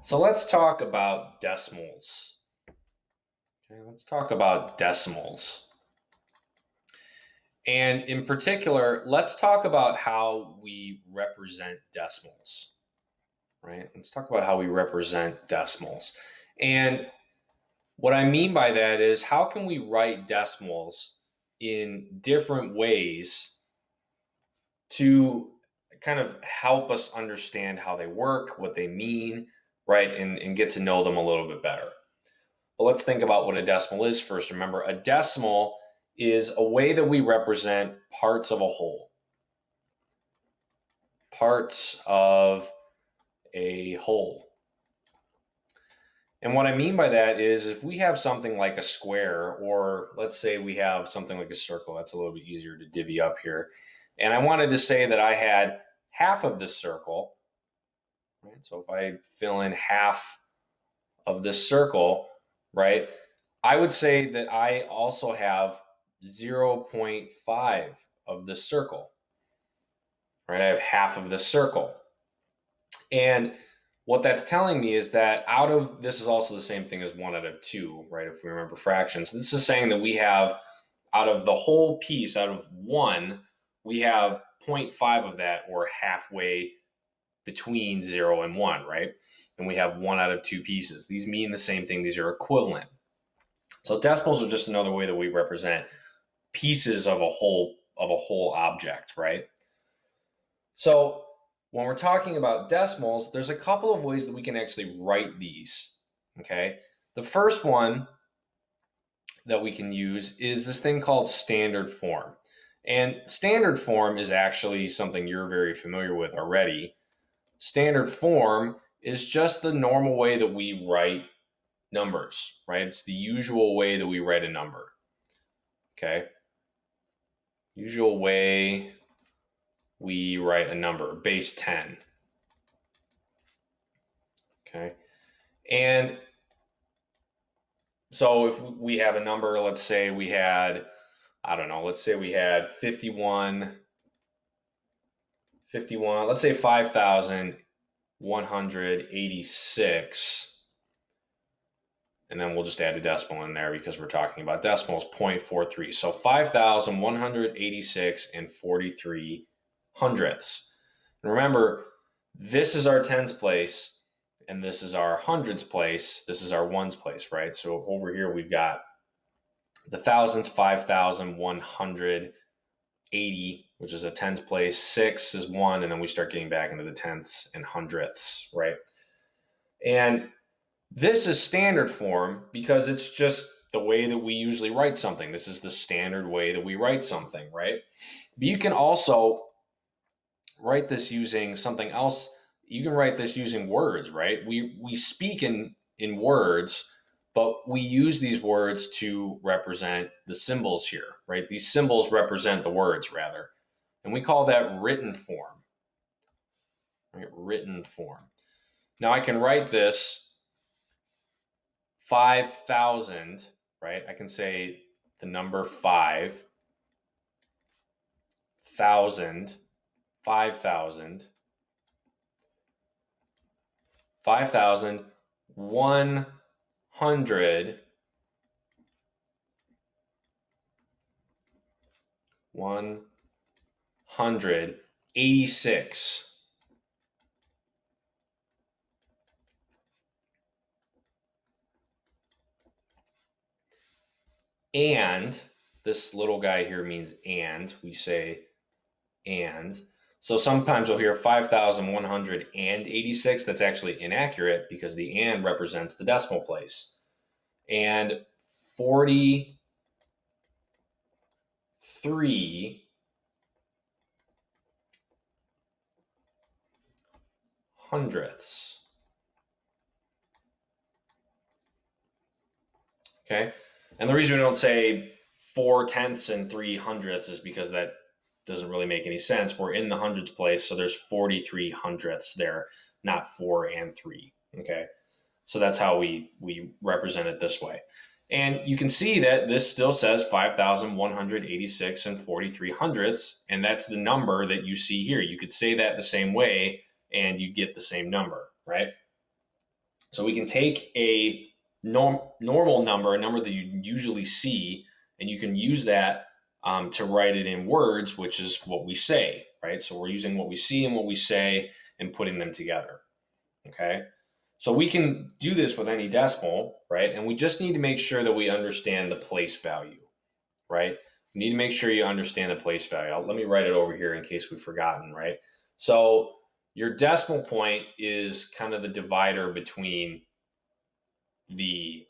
So let's talk about decimals. Okay, let's talk about decimals. And in particular, let's talk about how we represent decimals, right? Let's talk about how we represent decimals. And what I mean by that is, how can we write decimals in different ways to kind of help us understand how they work, what they mean, right? And get to know them a little bit better. But let's think about what a decimal is first. Remember, a decimal is a way that we represent parts of a whole. Parts of a whole. And what I mean by that is, if we have something like a square, or let's say we have something like a circle, that's a little bit easier to divvy up here. And I wanted to say that I had half of this circle, right? So if I fill in half of this circle, right, I would say that I also have 0.5 of this circle, right? I have half of this circle. And what that's telling me is that this is also the same thing as 1 out of 2, right? If we remember fractions, this is saying that we have, out of the whole piece, out of 1, we have 0.5 of that, or halfway between 0 and 1, right? And we have 1 out of 2 pieces. These mean the same thing. These are equivalent. So decimals are just another way that we represent pieces of a whole object, right? So when we're talking about decimals, there's a couple of ways that we can actually write these, okay? The first one that we can use is this thing called standard form. And standard form is actually something you're very familiar with already. Standard form is just the normal way that we write numbers, right? It's the usual way that we write a number, okay? Usual way we write a number, base 10, okay? And so if we have a number, let's say we had, let's say we had 51, let's say 5,186. And then we'll just add a decimal in there because we're talking about decimals, 0.43. So 5,186 and 43 hundredths. And remember, this is our tens place, and this is our hundreds place. This is our ones place, right? So over here, we've got the thousands, 5,180, which is a tens place. 6 is 1, and then we start getting back into the tenths and hundredths, right? And this is standard form because it's just the way that we usually write something. This is the standard way that we write something, right? But you can also write this using something else. You can write this using words, right? We speak in words, but we use these words to represent the symbols here, right? These symbols represent the words, rather. And we call that written form, right? Written form. Now I can write this 5,000, right? I can say the number 5,000, 5,000, 5,100, 186. And this little guy here means and. We say and. So sometimes you'll hear 5,186. That's actually inaccurate because the and represents the decimal place. And 43 hundredths. Okay. And the reason we don't say 4 tenths and 3 hundredths is because that doesn't really make any sense. We're in the hundreds place, so there's 43 hundredths there, not 4 and 3. Okay. So that's how we represent it this way. And you can see that this still says 5,186 and 43 hundredths, and that's the number that you see here. You could say that the same way, and you get the same number, right? So we can take a normal number, a number that you usually see, and you can use that to write it in words, which is what we say, right? So we're using what we see and what we say and putting them together, okay? So we can do this with any decimal, right? And we just need to make sure that we understand the place value, right? We need to make sure you understand the place value. Let me write it over here in case we've forgotten, right? So your decimal point is kind of the divider between the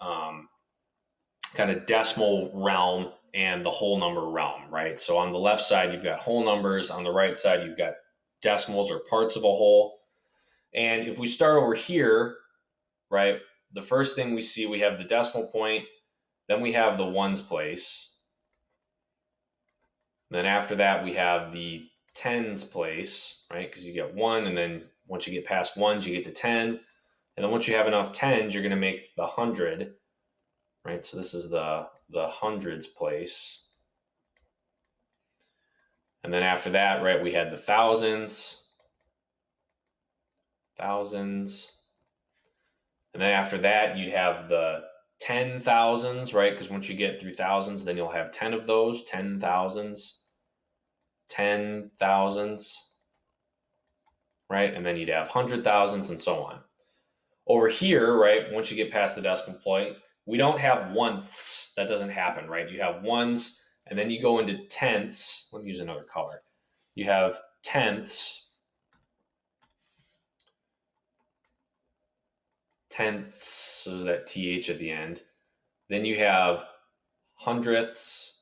kind of decimal realm and the whole number realm, right? So on the left side, you've got whole numbers. On the right side, you've got decimals or parts of a whole. And if we start over here, right, the first thing we see, we have the decimal point, then we have the ones place. And then after that, we have the tens place, right? Because you get one, and then once you get past ones, you get to 10. And then once you have enough tens, you're going to make the 100, right? So this is the hundreds place. And then after that, right, we had the thousands. And then after that, you'd have the 10,000s, right? Because once you get through thousands, then you'll have 10 of those, 10,000s, right? And then you'd have 100,000s and so on. Over here, right, once you get past the decimal point, we don't have ones. That doesn't happen, right? You have ones, and then you go into tenths. Let me use another color. You have tenths, so there's that TH at the end. Then you have hundredths,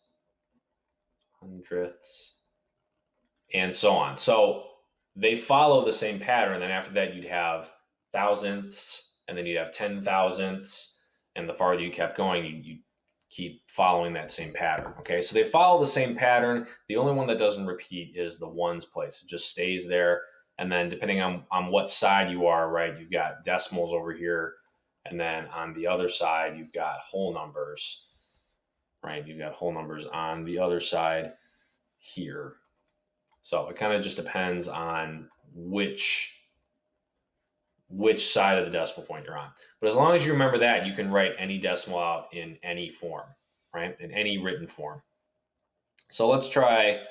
and so on. So they follow the same pattern. Then after that, you'd have thousandths, and then you'd have 10,000ths. And the farther you kept going, you keep following that same pattern. Okay, so they follow the same pattern. The only one that doesn't repeat is the ones place. It just stays there. And then depending on what side you are, right, you've got decimals over here. And then on the other side, you've got whole numbers, right? You've got whole numbers on the other side here. So it kind of just depends on which side of the decimal point you're on. But as long as you remember that, you can write any decimal out in any form, right? In any written form. So let's try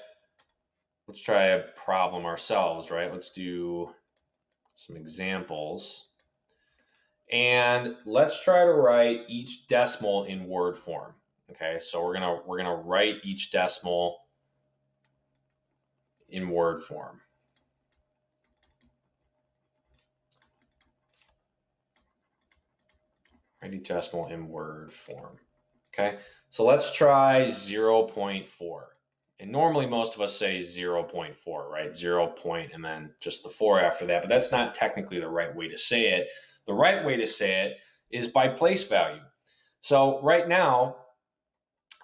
a problem ourselves, right? Let's do some examples. And let's try to write each decimal in word form. Okay, so we're gonna write each decimal in word form. Write each decimal in word form. Okay, so let's try 0.4. And normally most of us say 0.4, right? 0 point and then just the 4 after that, but that's not technically the right way to say it. The right way to say it is by place value. So right now,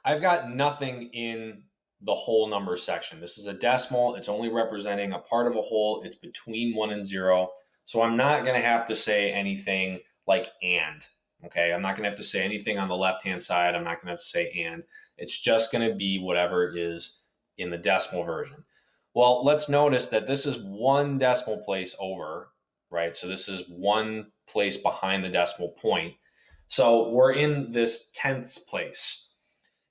I've got nothing in the whole number section. This is a decimal. It's only representing a part of a whole. It's between 1 and 0. So I'm not going to have to say anything like and. Okay, I'm not going to have to say anything on the left-hand side. I'm not going to have to say and. It's just going to be whatever is in the decimal version. Well, let's notice that this is one decimal place over, right? So this is one place behind the decimal point. So we're in this tenths place,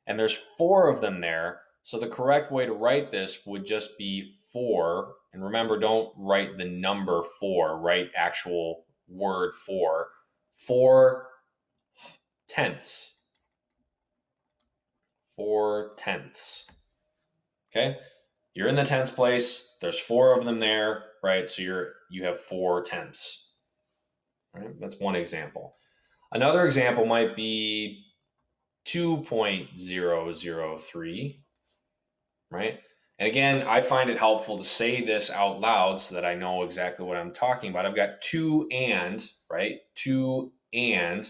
and there's 4 of them there. So the correct way to write this would just be 4. And remember, don't write the number 4, write actual word 4. 4 tenths. 4 tenths. Okay? You're in the tenths place. There's 4 of them there, right? So you have 4 tenths. Right? That's one example. Another example might be 2.003, right? And again, I find it helpful to say this out loud so that I know exactly what I'm talking about. I've got 2 and, right? 2 and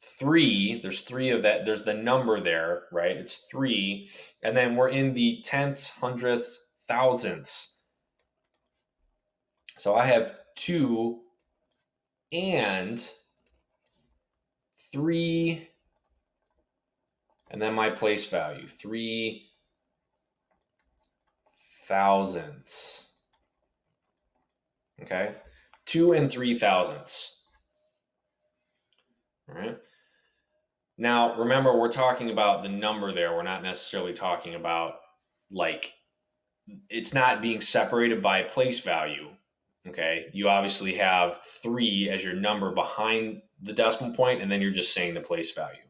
3. There's 3 of that. There's the number there, right? It's 3. And then we're in the tenths, hundredths, thousandths. So I have 2 and 3, and then my place value, 3 thousandths. Okay, 2 and 3 thousandths. All right. Now, remember, we're talking about the number there. We're not necessarily talking about, like, it's not being separated by place value. Okay. You obviously have 3 as your number behind the decimal point, and then you're just saying the place value.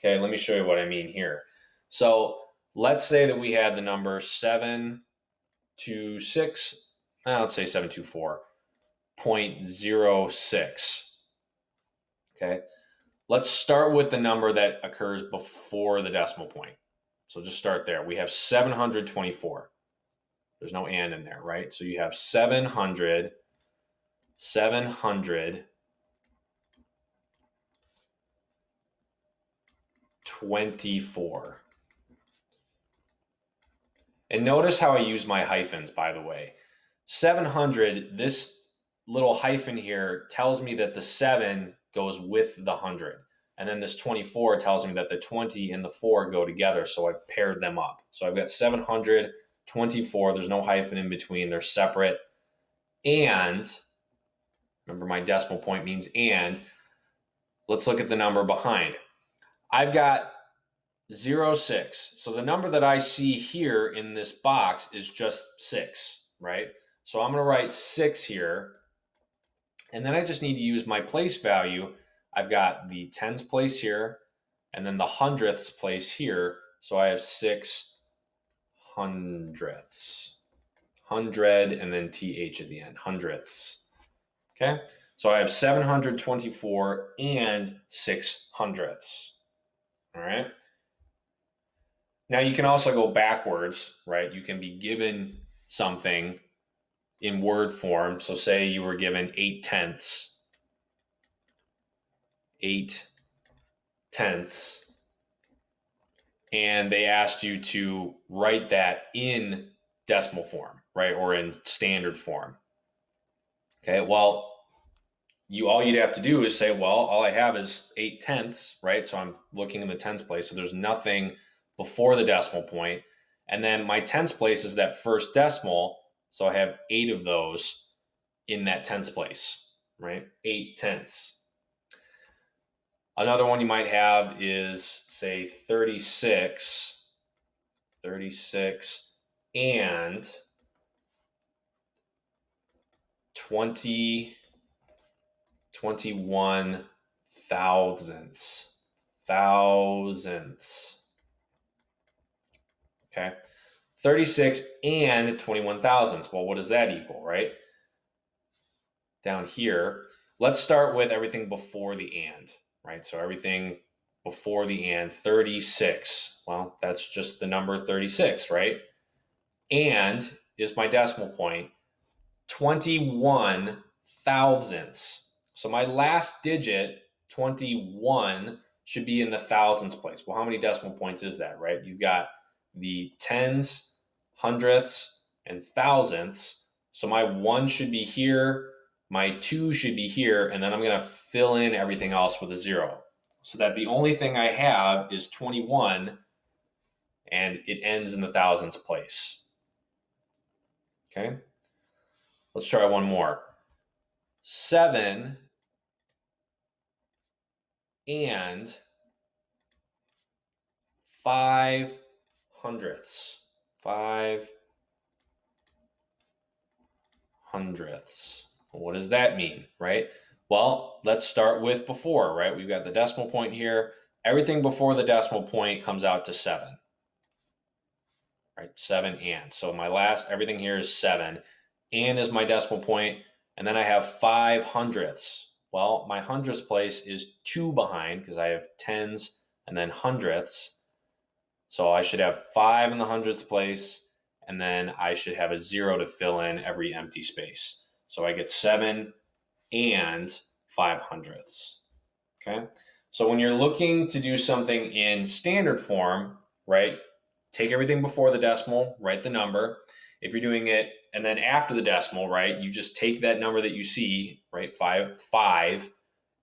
Okay. Let me show you what I mean here. So let's say that we had the number 726, let's say 724.06. Okay. Let's start with the number that occurs before the decimal point. So just start there. We have 724. There's no and in there, right? So you have 700, 724. And notice how I use my hyphens, by the way. 700, this little hyphen here tells me that the 7 goes with the 100. And then this 24 tells me that the 20 and the 4 go together. So I've paired them up. So I've got 724. There's no hyphen in between. They're separate. And remember, my decimal point means and. Let's look at the number behind. I've got 06. So the number that I see here in this box is just 6, right? So I'm going to write 6 here. And then I just need to use my place value. I've got the tens place here, and then the hundredths place here. So I have 6 hundredths. 100 and then th at the end, hundredths. Okay? So I have 724 and 6 hundredths. All right? Now you can also go backwards, right? You can be given something in word form. So say you were given 8 tenths. 8 tenths. And they asked you to write that in decimal form, right? Or in standard form. Okay, well, all you'd have to do is say, well, all I have is 8 tenths, right? So I'm looking in the tens place. So there's nothing before the decimal point. And then my tens place is that first decimal. So I have 8 of those in that tens place, right? 8 tenths. Another one you might have is, say, 36 and 21 thousandths. Okay. 36 and 21 thousandths. Well, what does that equal, right? Down here, let's start with everything before the and, right? So everything before the and, 36. Well, that's just the number 36, right? And is my decimal point, 21 thousandths. So my last digit, 21, should be in the thousandths place. Well, how many decimal points is that, right? You've got the tens, hundredths, and thousandths. So my 1 should be here, my 2 should be here, and then I'm going to fill in everything else with a 0. So that the only thing I have is 21, and it ends in the thousandths place. Okay? Let's try one more. 7 and 5 hundredths. 5 hundredths. What does that mean, right? Well, let's start with before, right? We've got the decimal point here. Everything before the decimal point comes out to 7. Right? 7 and. So everything here is 7. And is my decimal point. And then I have 5 hundredths. Well, my hundredths place is 2 behind because I have tens and then hundredths. So I should have 5 in the hundredths place, and then I should have a 0 to fill in every empty space. So I get 7 and 5 hundredths. Okay. So when you're looking to do something in standard form, right, take everything before the decimal, write the number. If you're doing it, and then after the decimal, right, you just take that number that you see, right, 5,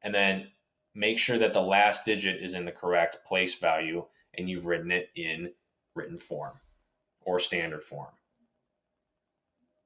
and then make sure that the last digit is in the correct place value and you've written it in written form or standard form.